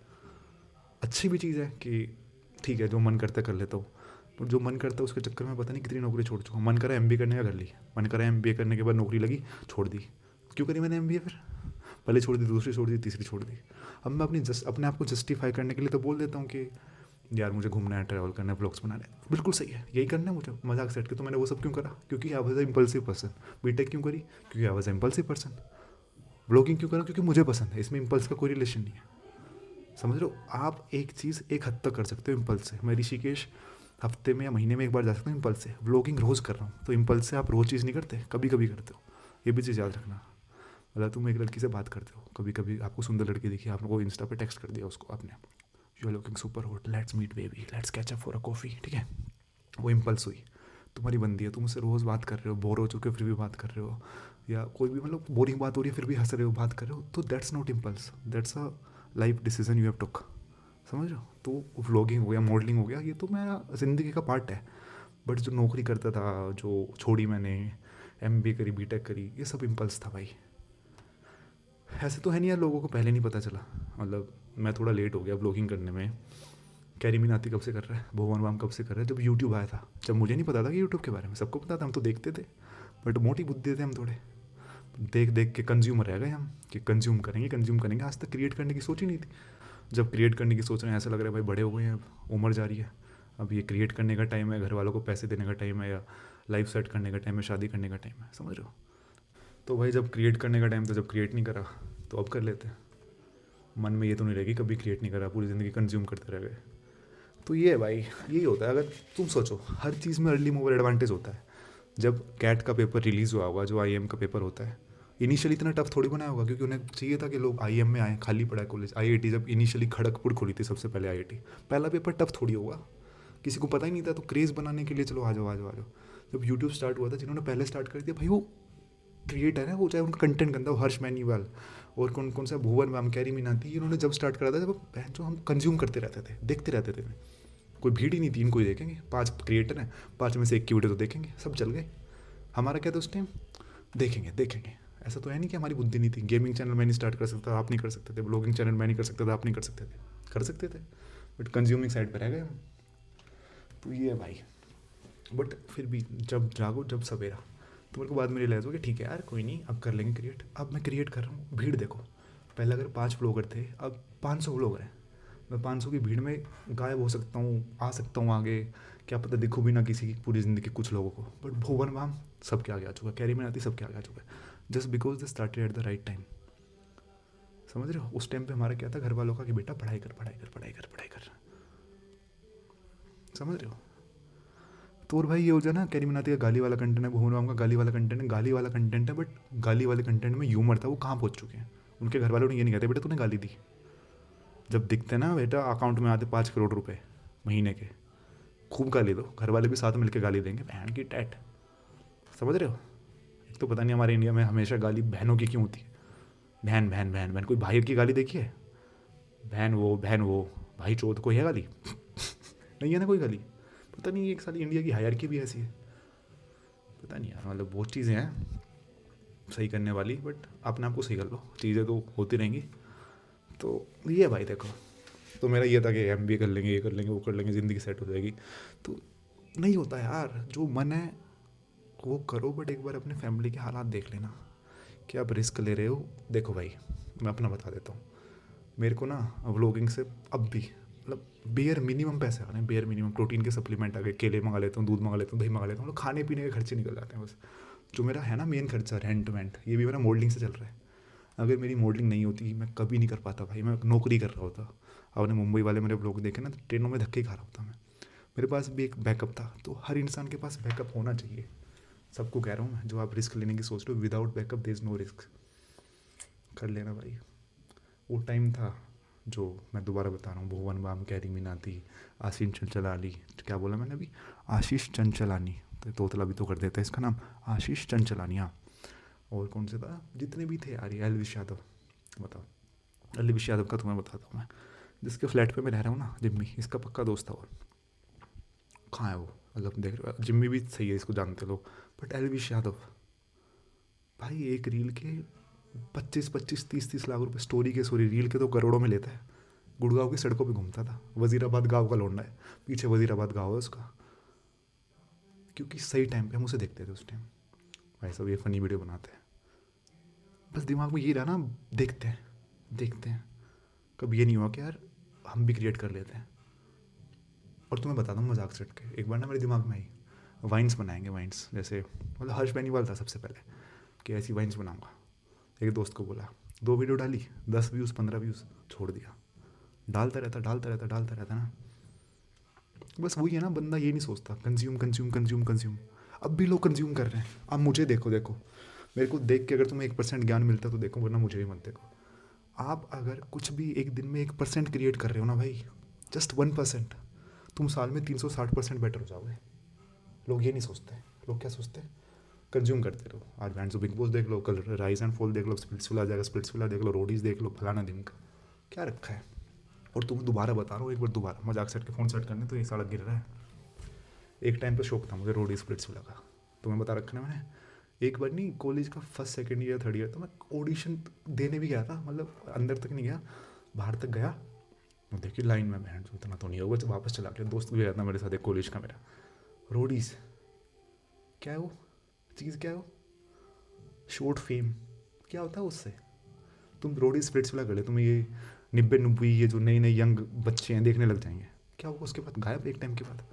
अच्छी भी चीज़ है कि ठीक है जो मन करता है कर लेता हूँ, पर जो मन करता है उसके चक्कर में पता नहीं कितनी नौकरी छोड़ चुका हूँ। मन करा MBA करने का कर ली, मन करा MBA करने के बाद नौकरी लगी, छोड़ दी। क्यों करी मैंने MBA? फिर पहले छोड़ दी, दूसरी छोड़ दी, तीसरी छोड़ दी। अब मैं अपने आप को जस्टिफाई करने के लिए तो बोल देता हूँ कि यार मुझे घूमना है, ट्रैवल करना है, ब्लॉग्स बनाना है। बिल्कुल सही है, यही करना है मुझे, मजाक सेट के। तो मैंने वो सब क्यों करा? क्योंकि I was impulsive person. BTech क्यों करी? क्योंकि I was impulsive person. Blogging क्यों करा? क्योंकि मुझे पसंद है। इसमें इम्पल्स का कोई रिलेशन नहीं है। समझ रहे हो? आप एक चीज़ एक हद तक कर सकते हो इम्पल्स से। मैं ऋषिकेश हफ्ते में या महीने में एक बार जा सकता हूँ इम्पल्स से। व्लॉगिंग रोज़ कर रहा हूँ, तो इम्पल्स से आप रोज़ चीज़ नहीं करते, कभी कभी करते हो। ये भी चीज़ याद रखना। मतलब तुम एक लड़की से बात करते हो, कभी कभी आपको सुंदर लड़की दिखी, आपको इंस्टा पे टेक्स्ट कर दिया उसको आपने, you are looking super hot, let's meet baby, let's catch up for a coffee, ठीक है। वो इम्पल्स हुई, तुम्हारी बंदी है, तुम उससे रोज़ बात कर रहे हो, बोर हो चुके हो फिर भी बात कर रहे हो, या कोई भी मतलब बोरिंग बात हो रही है फिर भी हंस रहे हो, बात कर रहे हो, तो that's not impulse, that's a life decision you have took. समझ रहे हो? तो व्लॉगिंग हो गया, मॉडलिंग हो गया, ये तो मेरा ज़िंदगी का पार्ट है। बट जो नौकरी करता था, जो छोड़ी मैंने, MBA करी, बीटेक करी, ये सब इम्पल्स था भाई। ऐसे तो है नहीं यार, लोगों को पहले नहीं पता चला। मतलब मैं थोड़ा लेट हो गया व्लॉगिंग करने में। कैरी मीनाती कब से कर रहा है, भुवन बाम कब से कर रहा है, जब यूट्यूब आया था। जब मुझे नहीं पता था कि यूट्यूब के बारे में, सबको पता था, हम तो देखते थे, बट मोटी बुद्धि थे हम थोड़े। देख देख के कंज्यूमर रह गए हम, कि कंज्यूम करेंगे। आज तक क्रिएट करने की सोच ही नहीं थी। जब क्रिएट करने की सोच रहे हैं, ऐसा लग रहा है भाई बड़े हो गए हैं, अब उम्र जा रही है, अब ये क्रिएट करने का टाइम है, घर वालों को पैसे देने का टाइम है, या लाइफ सेट करने का टाइम है, शादी करने का टाइम है। समझ रहे हो? तो भाई जब क्रिएट करने का टाइम था, जब क्रिएट नहीं करा, तो अब कर लेते हैं। मन में ये तो नहीं रहेगी कभी क्रिएट नहीं करा, पूरी ज़िंदगी कंज्यूम करते रह गए। तो ये है भाई, यही होता है। अगर तुम सोचो, हर चीज़ में अर्ली मूवर एडवांटेज होता है। जब कैट का पेपर रिलीज़ हुआ होगा, जो IIM का पेपर होता है, इनिशियली इतना टफ थोड़ी बनाया होगा, क्योंकि उन्हें चाहिए था कि लोग आईएम में आए, खाली पड़ा है कॉलेज। आईआईटी जब इनिशियली खड़गपुर खुली थी सबसे पहले आईआईटी, पहला पेपर टफ थोड़ी होगा, किसी को पता ही नहीं था, तो क्रेज़ बनाने के लिए चलो आ जाओ आ जाओ आ जाओ। जब यूट्यूब स्टार्ट हुआ था, जिन्होंने पहले स्टार्ट कर दिया भाई वो क्रिएटर है, वो चाहे उनका कंटेंट गंदा हो, हर्ष मैनीवाल और कौन कौन सा भुवन मैम, कैरी मीनाती, इन्होंने जब स्टार्ट करा था, जब बहन जो हम कंज्यूम करते रहते थे, देखते रहते थे, कोई भीड़ ही नहीं थी, इनको ही देखेंगे, 5 क्रिएटर हैं, 5 में से 1 की वीडियो तो देखेंगे, सब चल गए। हमारा क्या था उस टाइम, देखेंगे देखेंगे। ऐसा तो है नहीं कि हमारी बुद्धि नहीं थी। गेमिंग चैनल मैं नहीं स्टार्ट कर सकता, आप नहीं कर सकते थे। ब्लॉगिंग चैनल मैं नहीं कर सकता था, आप नहीं कर सकते थे। कर सकते थे, बट कंज्यूमिंग साइड पर रह गए हम। तो ये है भाई। बट फिर भी जब जागो जब सवेरा, तो मेरे को बाद में रियलाइज़ हो कि ठीक है यार, कोई नहीं, अब कर लेंगे क्रिएट। अब मैं क्रिएट कर रहा हूँ, भीड़ देखो, पहले अगर 5 ब्लॉगर थे, अब 500 ब्लॉगर हैं। मैं 500 की भीड़ में गायब हो सकता हूँ, आ सकता हूँ आगे, क्या पता दिखूँ भी ना किसी की पूरी ज़िंदगी कुछ लोगों को। बट भुवन मैम सबके आगे आ चुका है, कैरी मीनाती सबके आगे आ चुका है, just because they started at the right time. समझ रहे हो? उस टाइम पे हमारा क्या था, घर वालों का कि बेटा पढ़ाई कर पढ़ाई कर पढ़ाई कर पढ़ाई कर। समझ रहे हो? तो और भाई ये हो जाए ना, कैरी मीनाती का गाली वाला कंटेंट है, भुवन मैम का गाली वाला कंटेंट है, गाली वाला कंटेंट है, बट गाली वाले कंटेंट में ह्यूमर था। वो कहाँ पहुँच चुके हैं? उनके घर वालों ने ये नहीं कहते बेटा तूने गाली दी। जब दिखते ना बेटा अकाउंट में आते 5 करोड़ रुपए महीने के, खूब गाली दो, घर वाले भी साथ मिलकर गाली देंगे, बहन की टैट। समझ रहे हो? एक तो पता नहीं हमारे इंडिया में हमेशा गाली बहनों की क्यों होती है। बहन बहन बहन बहन, कोई भाई की गाली देखी है? बहन वो भाई चौथ, कोई है गाली? नहीं है ना कोई गाली। पता नहीं एक साली इंडिया की हायरार्की भी ऐसी है, पता नहीं यार। मतलब बहुत चीज़ें हैं सही करने वाली, बट अपने आप को सही कर लो, चीज़ें तो होती रहेंगी। तो ये भाई देखो, तो मेरा ये था कि एमबीए कर लेंगे, ये कर लेंगे, वो कर लेंगे, ज़िंदगी सेट हो जाएगी। तो नहीं होता यार, जो मन है वो करो, बट एक बार अपने फैमिली के हालात देख लेना कि आप रिस्क ले रहे हो। देखो भाई मैं अपना बता देता हूँ, मेरे को ना व्लॉगिंग से अब भी मतलब बेयर मिनिमम पैसे आ रहे हैं, बेयर मिनिमम। प्रोटीन के सप्लीमेंट आ गए, केले मंगा लेता हूँ, दूध मंगा लेता हूँ, दही मंगा लेता हूँ, खाने पीने के खर्चे निकल जाते हैं बस। जो मेरा है ना मेन खर्चा, रेंट वेंट, ये भी मेरा मॉडलिंग से चल रहा है। अगर मेरी मॉडलिंग नहीं होती मैं कभी नहीं कर पाता भाई, मैं नौकरी कर रहा होता। आपने मुंबई वाले मेरे ब्लॉग देखे ना, तो ट्रेनों में धक्के खा रहा होता मैं। मेरे पास भी एक बैकअप था, तो हर इंसान के पास बैकअप होना चाहिए। सबको कह रहा हूँ मैं, जो आप रिस्क लेने की सोच रहे हो, without backup there is no risk. कर लेना भाई। वो टाइम था जो मैं दोबारा बता रहा हूँ, भुवन बाम, कैरी मीनाती, आशीष चंचलानी, क्या बोला मैंने अभी, आशीष चंचलानी, तो तोतला भी तो कर देता है इसका नाम, आशीष चंचलानी। हाँ, और कौन से था, जितने भी थे यार, ये एलविश यादव, बताओ एलविश यादव का तुम्हें बताता हूँ मैं, जिसके फ्लैट पे मैं रह रहा हूँ ना, जिम्मी, इसका पक्का दोस्त था वो। कहाँ है वो? मतलब देख रहे हो, जिम्मी भी सही है, इसको जानते लोग, बट एलविश यादव भाई एक रील के 25-25, 30-30 लाख रुपए स्टोरी के, सॉरी रील के तो करोड़ों में लेता है। गुड़गांव की सड़कों पे घूमता था, वजीराबाद गांव का लौंडा है, पीछे वजीराबाद गांव है उसका। क्योंकि सही टाइम पे हम उसे देखते थे उस टाइम, भाई साहब ये फ़नी वीडियो बनाते हैं। बस दिमाग में ये रहा ना, देखते हैं कभी ये नहीं हुआ कि यार हम भी क्रिएट कर लेते हैं। और तुम्हें बताता हूँ मजाक से के, एक बार ना मेरे दिमाग में आई, वाइन्स बनाएंगे, वाइन्स जैसे, मतलब हर्ष बेनीवाल था सबसे पहले कि ऐसी वाइन्स बनाऊंगा। एक दोस्त को बोला, 2 वीडियो डाली, 10 व्यूज़ 15 व्यूज़, छोड़ दिया। डालता रहता ना। बस वही है ना, बंदा ये नहीं सोचता, कंज्यूम। अब भी लोग कंज्यूम कर रहे हैं। अब मुझे देखो मेरे को देख के अगर तुम्हें 1% ज्ञान मिलता तो देखो, वरना मुझे भी मत देखो। आप अगर कुछ भी एक दिन में 1% क्रिएट कर रहे हो ना भाई, जस्ट 1%, तुम साल में 360% बेटर हो जाओगे। लोग ये नहीं सोचते। लोग क्या सोचते हैं, कंज्यूम करते रहो। आज बैंड बिग बॉस देख लो, कल राइज एंड फॉल देख लो, स्प्लिट्सविला आ जाएगा, स्प्लिट्सविला देख लो, रोडीज देख लो, फलाना दिन का क्या रखा है। और तुम्हें दोबारा बता रहा हूँ, एक बार दोबारा मजाक सेट के फ़ोन सेट करने तो ये सड़क गिर रहा है। एक टाइम पे शौक था मुझे रोडीज स्प्लिट्सविला का, तुम्हें बता रखा है मैंने। एक बार नहीं, कॉलेज का first second year third year, तो मैं ऑडिशन देने भी गया था, मतलब अंदर तक नहीं गया, बाहर तक गया। देखिए लाइन में बहन इतना तो नहीं होगा, जब वापस चला गया। दोस्त भी गया था मेरे साथ एक कॉलेज का मेरा। रोडीज क्या है वो चीज़, क्या है वो शॉर्ट फेम, क्या होता है उससे? तुम रोडीज स्प्लिट्सविला कर ले, तुम्हें ये 90 ये जो नए यंग बच्चे हैं देखने लग जाएंगे। क्या होगा उसके बाद? गायब एक टाइम के बाद।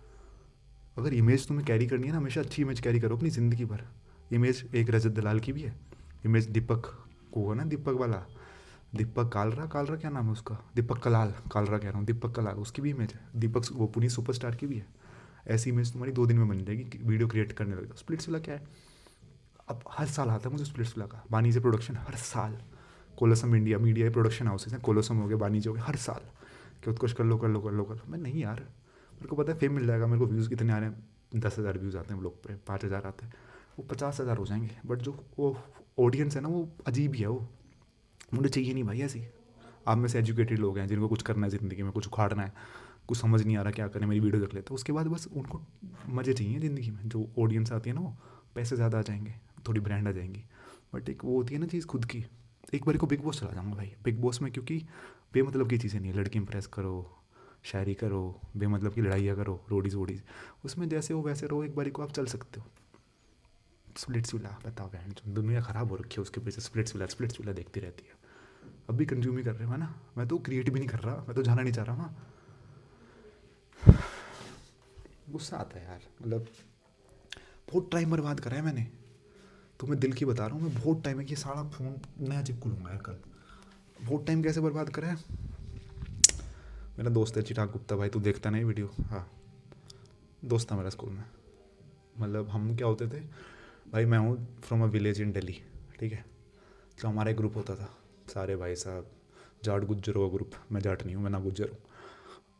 अगर इमेज तुम्हें कैरी करनी है ना, हमेशा अच्छी इमेज कैरी करो अपनी ज़िंदगी भर। इमेज एक रजत दलाल की भी है, इमेज दीपक को है ना, दीपक वाला, दीपक कालरा क्या नाम है उसका, दीपक कलाल, कालरा कह रहा हूँ, दीपक कलाल, उसकी भी इमेज है। दीपक वो पुनी सुपरस्टार की भी है। ऐसी इमेज तुम्हारी 2 दिन में बन जाएगी, वीडियो क्रिएट करने लग जाओ। स्प्लिट्सविला क्या है, अब हर साल आता है मुझे स्प्लिट्सविला का, बानी से प्रोडक्शन हर साल, कोलोसम इंडिया मीडिया प्रोडक्शन हाउसेज हैं, कोलोसम हो गया, बानी हो गया, हर साल कि उत्कर्ष कर लो कर लो कर लो कर लो। मैं नहीं यार, मेरे को पता है फेम मिल जाएगा, मेरे को व्यूज़ कितने आ रहे हैं, 10,000 व्यूज़ आते हैं ब्लॉग पे, 5,000 आते हैं, वो 50,000 हो जाएंगे, बट जो वो ऑडियंस है ना वो अजीब ही है, वो मुझे चाहिए नहीं भाई ऐसी। आप में से एजुकेटेड लोग हैं जिनको कुछ करना है ज़िंदगी में, कुछ उखाड़ना है, कुछ समझ नहीं आ रहा क्या करें, मेरी वीडियो देख लेते हैं, उसके बाद बस उनको मज़े चाहिए ज़िंदगी में। जो ऑडियंस आती है ना वो पैसे ज़्यादा आ जाएंगे, थोड़ी ब्रांड आ जाएंगी, बट एक वो होती है ना चीज़ खुद की। एक बार को बिग बॉस चला जाऊँगा भाई, बिग बॉस में, क्योंकि बेमतलब की चीज़ें नहीं है, लड़की इंप्रेस करो, शायरी करो, बेमतलब की लड़ाइयाँ करो, रोडीज़ वोडीज़, उसमें जैसे हो वैसे रहो, एक बारी को आप चल सकते हो। स्प्लिट्सविला बताओ बहन, जो दुनिया ख़राब हो रखी है उसके पीछे, स्प्लिट्सविला देखती रहती है। अब भी कंज्यूम ही कर रहे हो है ना, मैं तो क्रिएट भी नहीं कर रहा, मैं तो जाना नहीं चाह रहा वहाँ। गुस्सा आता है यार, मतलब बहुत टाइम बर्बाद करा है मैंने, तो मैं दिल की बता रहा हूँ, मैं बहुत टाइम है कि सारा फ़ोन नया चिपकू लूँगा यार कल। बहुत टाइम कैसे बर्बाद करा है। मेरा दोस्त है चिराग गुप्ता, भाई तू देखता नहीं वीडियो? हाँ, दोस्त था मेरा स्कूल में, मतलब हम क्या होते थे भाई, मैं हूँ from a village in Delhi, ठीक है, तो हमारा एक ग्रुप होता था, सारे भाई साहब, जाट गुज्जरों का ग्रुप, मैं जाट नहीं हूँ, मैं ना गुज्जर हूँ,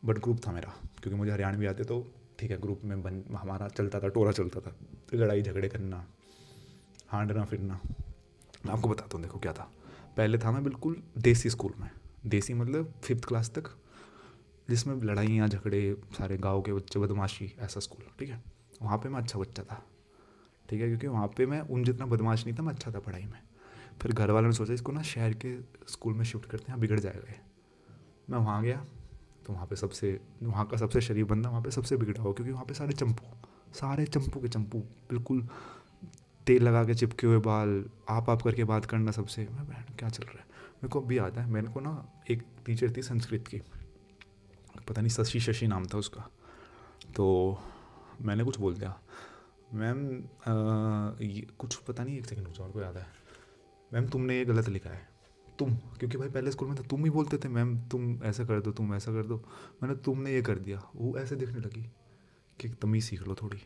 बट ग्रुप था मेरा, क्योंकि मुझे हरियाणवी आते, तो ठीक है, ग्रुप में हमारा चलता था, टोला चलता था, लड़ाई झगड़े करना, हांडना फिरना। मैं आपको बताता हूँ, देखो क्या था, पहले था मैं बिल्कुल देसी स्कूल में, देसी मतलब 5th क्लास तक, जिसमें लड़ाइयाँ झगड़े, सारे गांव के बच्चे, बदमाशी, ऐसा स्कूल, ठीक है। वहाँ पे मैं अच्छा बच्चा था, ठीक है, क्योंकि वहाँ पे मैं उन जितना बदमाश नहीं था, मैं अच्छा था पढ़ाई में। फिर घर वालों ने सोचा इसको ना शहर के स्कूल में शिफ्ट करते हैं, बिगड़ जाएगा ये। मैं वहाँ गया, तो वहाँ का सबसे शरीफ बंदा वहाँ पे सबसे बिगड़ा हो, क्योंकि वहाँ पे सारे चंपू के चंपू, बिल्कुल तेल लगा के चिपके हुए बाल, आप करके बात करना सबसे। मैं बहन क्या चल रहा है। मेरे को अभी याद है, मेरे को ना एक टीचर थी संस्कृत की, पता नहीं शशि नाम था उसका, तो मैंने कुछ बोल दिया, मैम ये कुछ पता नहीं, 1 सेकंड रुक जाओ, मेरे को याद है, मैम तुमने ये गलत लिखा है, तुम, क्योंकि भाई पहले स्कूल में तो तुम ही बोलते थे, मैम तुम ऐसा कर दो, तुम ऐसा कर दो, मैंने तुमने ये कर दिया, वो ऐसे देखने लगी कि तमीज़ सीख लो थोड़ी,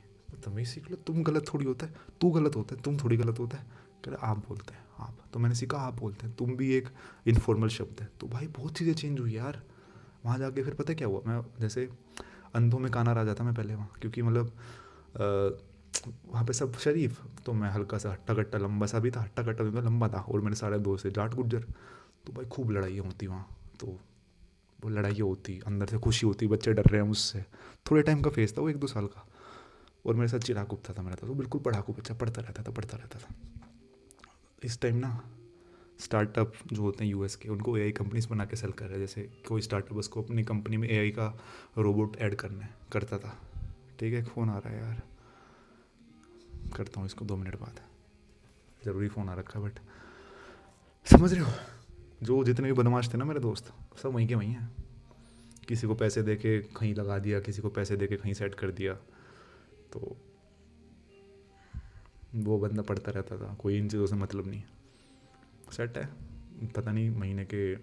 तमीज़ सीख लो, तुम गलत थोड़ी होता है, तू गलत होता है, तुम थोड़ी गलत होता है, कह रहे आप बोलते हैं आप, तो मैंने सीखा आप बोलते हैं, तुम भी एक इनफॉर्मल शब्द है। तो भाई बहुत चीज़ें चेंज हुई यार वहाँ जाके। फिर पता क्या हुआ, मैं जैसे अंधों में काना राजा था मैं पहले वहाँ, क्योंकि मतलब वहाँ पे सब शरीफ, तो मैं हल्का सा हट्टा कट्टा लंबा सा भी था, हट्टा कट्टा भी लंबा था, और मेरे सारे दोस्त थे जाट गुज्जर, तो भाई खूब लड़ाइयाँ होती वहाँ। तो वो लड़ाइयाँ होती, अंदर से खुशी होती, बच्चे डर रहे हैं मुझसे, थोड़े टाइम का फेस था वो, 1-2 साल का। और मेरे साथ चिराग गुप्ता था मेरा, तो बिल्कुल पढ़ाकू बच्चा, पढ़ता रहता था। इस टाइम ना स्टार्टअप जो होते हैं यूएस के, उनको एआई कंपनीज बना के सेल कर रहे हैं। जैसे कोई स्टार्टअप उसको अपनी कंपनी में एआई का रोबोट ऐड करता था, ठीक है। एक फ़ोन आ रहा है यार, करता हूँ इसको 2 मिनट बाद, ज़रूरी फ़ोन आ रखा है, बट समझ रहे हो, जो जितने भी बदमाश थे ना मेरे दोस्त, सब वहीं के वहीं हैं। किसी को पैसे दे के कहीं लगा दिया, किसी को पैसे दे के कहीं सेट कर दिया, तो वो बंदा पढ़ता रहता था, कोई इन चीज़ों से मतलब नहीं, सेट है, पता नहीं महीने के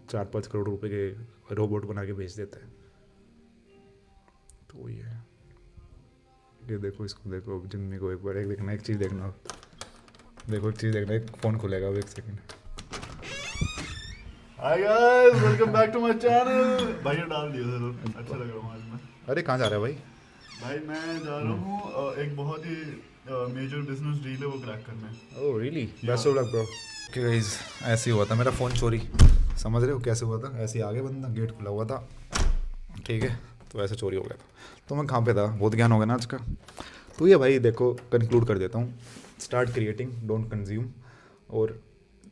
4-5 करोड़ रुपए के रोबोट बना के बेच देता है। तो ये देखो, इसको देखो, जिम्मी को एक बार एक देखना, एक चीज़ देखना, देखो एक चीज़ देखना, एक फ़ोन खुलेगा, 1 second. Hi guys, welcome back to my channel. भाई ये डाल दिया जरूर, अच्छा लग रहा हूँ आज मैं। अरे कहाँ जा रहा है भाई? भाई मैं जा रहा हूँ एक बहुत ही मेजर बिजनेस डील है वो क्रैक करने। Oh really, best of luck bro. कि गाइस ऐसे ही हुआ था मेरा फ़ोन चोरी, समझ रहे हो कैसे हुआ था? ऐसे ही आगे बंदा, गेट खुला हुआ था, ठीक है, तो ऐसे चोरी हो गया था। तो मैं कहाँ पे था, बहुत ज्ञान हो गया ना आज का। तो ये भाई देखो, कंक्लूड कर देता हूँ, स्टार्ट क्रिएटिंग, डोंट कंज्यूम, और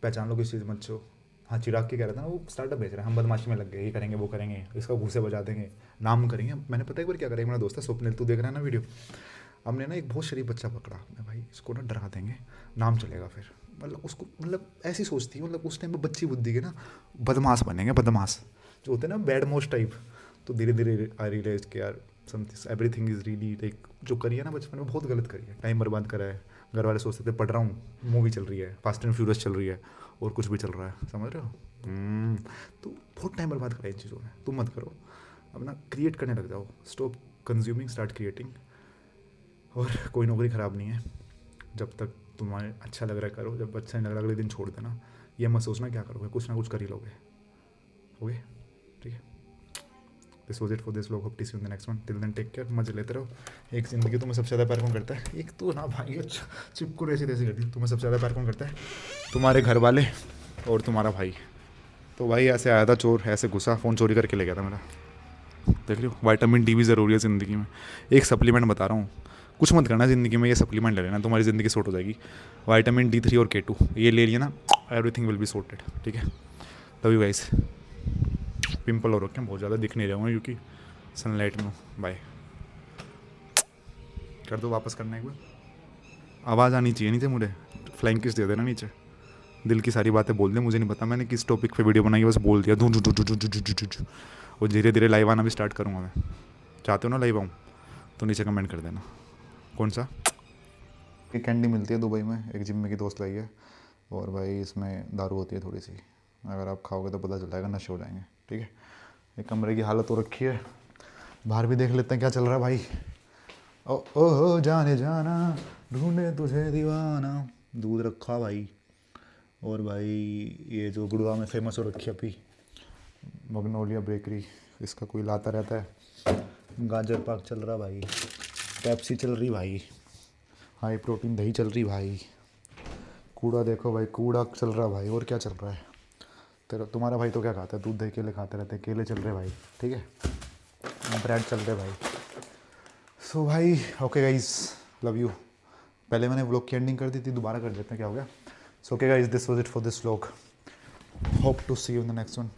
पहचान लो किस चीज़ मत छो। हाँ, चिराग के कह रहा था ना, वो स्टार्टअप बेच रहे हैं, हम बदमाशी में लग गए, ये करेंगे वो करेंगे, इसका घूसे बजा देंगे, नाम करेंगे। मैंने पता है एक बार क्या करें, मेरा दोस्त है स्वप्निल, तू देख रहा है ना वीडियो, हमने ना एक बहुत शरीफ बच्चा पकड़ा, मैं भाई इसको ना डरा देंगे, नाम चलेगा फिर, मतलब उसको, मतलब ऐसी सोचती है, मतलब उस टाइम पर बच्ची बुद्धि के ना बदमाश बनेंगे, बदमाश जो होते हैं ना, बैड मोस्ट टाइप। तो धीरे धीरे आई रियलाइज कि यार something everything is really like, जो करी है ना बचपन में बहुत गलत करी है, टाइम बर्बाद करा है। घर वाले सोचते थे पढ़ रहा हूँ, मूवी चल रही है, फास्ट एंड फ्यूरियस चल रही है, और कुछ भी चल रहा है, समझ रहे हो। तो बहुत टाइम बर्बाद करा है इन चीज़ों में, तुम मत करो, अपना क्रिएट करने लग जाओ, स्टॉप कंज्यूमिंग, स्टार्ट क्रिएटिंग। और कोई नौकरी ख़राब नहीं है, जब तक तुम्हारे अच्छा लग रहा है करो, जब अच्छा नहीं लग रहा अगले दिन छोड़ देना। ये मत सोचना क्या करोगे, कुछ ना कुछ कर ही लोगे। ओके, ठीक है। This was it for this vlog, hope to see you in the next one. Till then take care, मजे लेते रहो। एक ज़िंदगी तुम्हें सबसे ज़्यादा प्यार कौन करता है? एक तो ना भाई चिपको ऐसी तैसी करती है। तुम्हें सबसे ज़्यादा प्यार कौन करता है? तुम्हारे घर वाले और तुम्हारा भाई। तो भाई ऐसे आया था चोर, ऐसे घुसा, फ़ोन चोरी करके ले गया था मेरा। देख लो, विटामिन डी भी ज़रूरी है ज़िंदगी में। एक सप्लीमेंट बता रहा हूँ, कुछ मत करना ज़िंदगी में, ये सप्लीमेंट ले लेना, तुम्हारी ज़िंदगी सॉर्ट हो जाएगी। विटामिन D3 और K2 ये ले लिया ना, एवरीथिंग विल बी सॉर्टेड, ठीक है। Love you guys. पिंपल हो रखे हैं बहुत ज़्यादा, दिख नहीं रहे होंगे क्योंकि सनलाइट में। बाय कर दो, वापस करना एक बार। आवाज़ आनी चाहिए नीचे, मुझे फ्लाइंग किस दे देना नीचे। दिल की सारी बातें बोल दे, मुझे नहीं पता मैंने किस टॉपिक पे वीडियो बनाई, बस बोल दिया और धीरे धीरे लाइव आना भी स्टार्ट करूँगा मैं। चाहते हो ना लाइव आऊँ तो नीचे कमेंट कर देना। कौन सा? एक कैंडी मिलती है दुबई में, एक जिम में की दोस्त लाई है, और भाई इसमें दारू होती है थोड़ी सी, अगर आप खाओगे तो पता चल जाएगा, नशे हो जाएंगे, ठीक है। एक कमरे की हालत हो रखी है, बाहर भी देख लेते हैं क्या चल रहा है भाई। ओ ओ जाने जाना ढूंढे तुझे दीवाना, दूध रखा भाई। और भाई ये जो गुड़गांव में फेमस हो रखी है अभी, मगनोलिया बेकरी, इसका कोई लाता रहता है। गाजर पाक चल रहा भाई, पेप्सी चल रही भाई, हाई प्रोटीन दही चल रही भाई, कूड़ा देखो भाई, कूड़ा चल रहा भाई। और क्या चल रहा है तेरा? तुम्हारा भाई तो क्या खाता है? दूध दही केले खाते रहते हैं, केले चल रहे भाई, ठीक है। ब्रेड चल रहे भाई। सो भाई ओके गाइज, लव यू। पहले मैंने व्लॉग की एंडिंग कर दी थी, दोबारा कर देते हैं, क्या हो गया। So okay guys, this was it for this vlog, hope to see you in the next one.